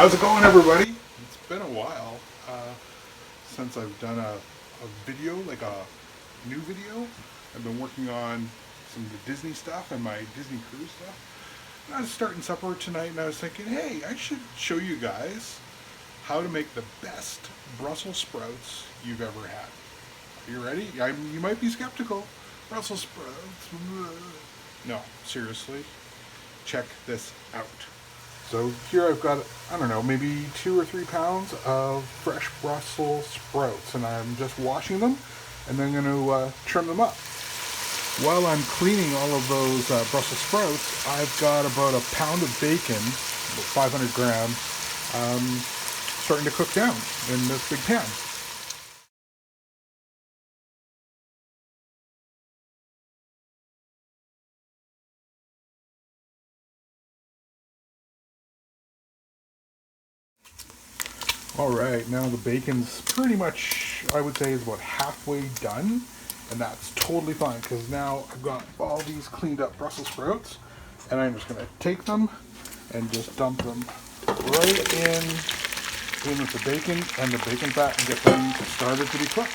How's it going, everybody? It's been a while since I've done a video, like a new video. I've been working on some of the Disney stuff and my Disney cruise stuff. And I was starting supper tonight and I was thinking, hey, I should show you guys how to make the best Brussels sprouts you've ever had. Are you ready? You might be skeptical. Brussels sprouts. No, seriously. Check this out. So here I've got, I don't know, maybe 2 or 3 pounds of fresh Brussels sprouts, and I'm just washing them and then going to trim them up. While I'm cleaning all of those Brussels sprouts, I've got about a pound of bacon, about 500 grams, starting to cook down in this big pan. Alright, now the bacon's pretty much, I would say, is about halfway done, and that's totally fine because now I've got all these cleaned up Brussels sprouts, and I'm just going to take them and just dump them right in with the bacon and the bacon fat and get them started to be cooked.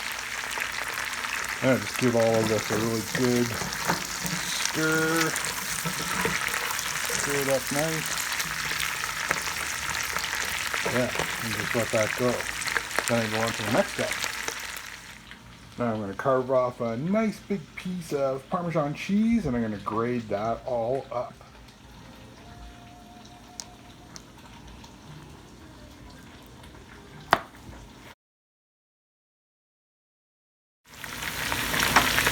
And just give all of this a really good stir. Stir it up nice. Yeah, and just let that go. Then I go on to the next step. Now I'm going to carve off a nice big piece of Parmesan cheese and I'm going to grate that all up.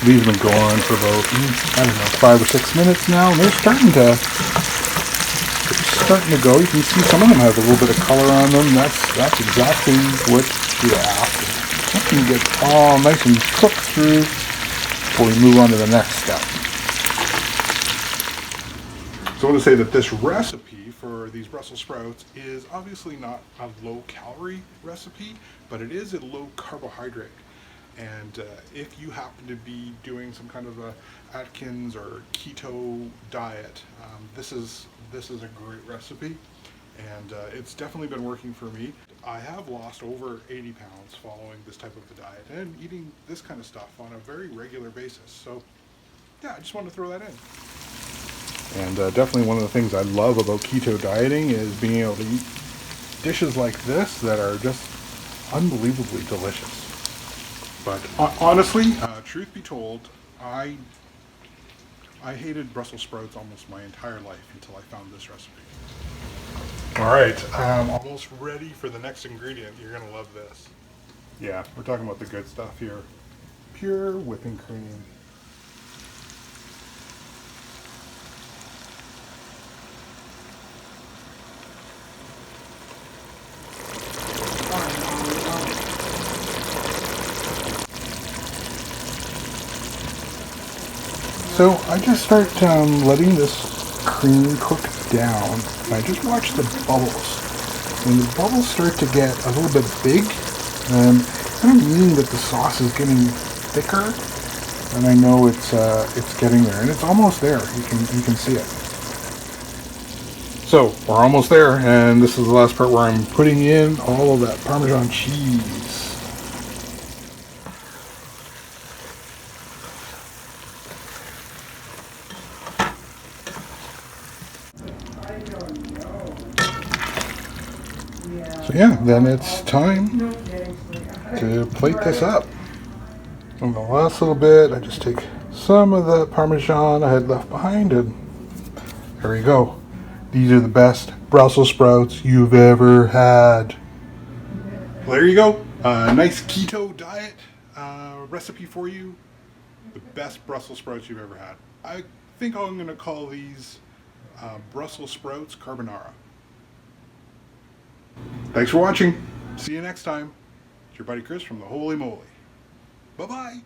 These have been going for about, I don't know, 5 or 6 minutes now, and they're starting to go. You can see some of them have a little bit of color on them. That's exactly what you're after. Something to get all nice and cooked through before we move on to the next step. So I want to say that this recipe for these Brussels sprouts is obviously not a low-calorie recipe, but it is a low-carbohydrate. And if you happen to be doing some kind of a Atkins or keto diet, this is a great recipe, and it's definitely been working for me. I have lost over 80 pounds following this type of a diet and eating this kind of stuff on a very regular basis. So yeah, I just wanted to throw that in. And definitely one of the things I love about keto dieting is being able to eat dishes like this that are just unbelievably delicious. But honestly, truth be told, I hated Brussels sprouts almost my entire life until I found this recipe. Alright, I'm almost ready for the next ingredient. You're going to love this. Yeah, we're talking about the good stuff here. Pure whipping cream. So I just start letting this cream cook down, and I just watch the bubbles. When the bubbles start to get a little bit big, kind of meaning that the sauce is getting thicker, and I know it's getting there, and it's almost there. You can see it. So we're almost there, and this is the last part where I'm putting in all of that Parmesan cheese. So yeah, then it's time to plate this up. And the last little bit, I just take some of the Parmesan I had left behind, and there you go. These are the best Brussels sprouts you've ever had. Well, there you go. Nice keto diet recipe for you. The best Brussels sprouts you've ever had. I think I'm going to call these Brussels sprouts carbonara. Thanks for watching. See you next time. It's your buddy Chris from the Holy Moly. Bye-bye.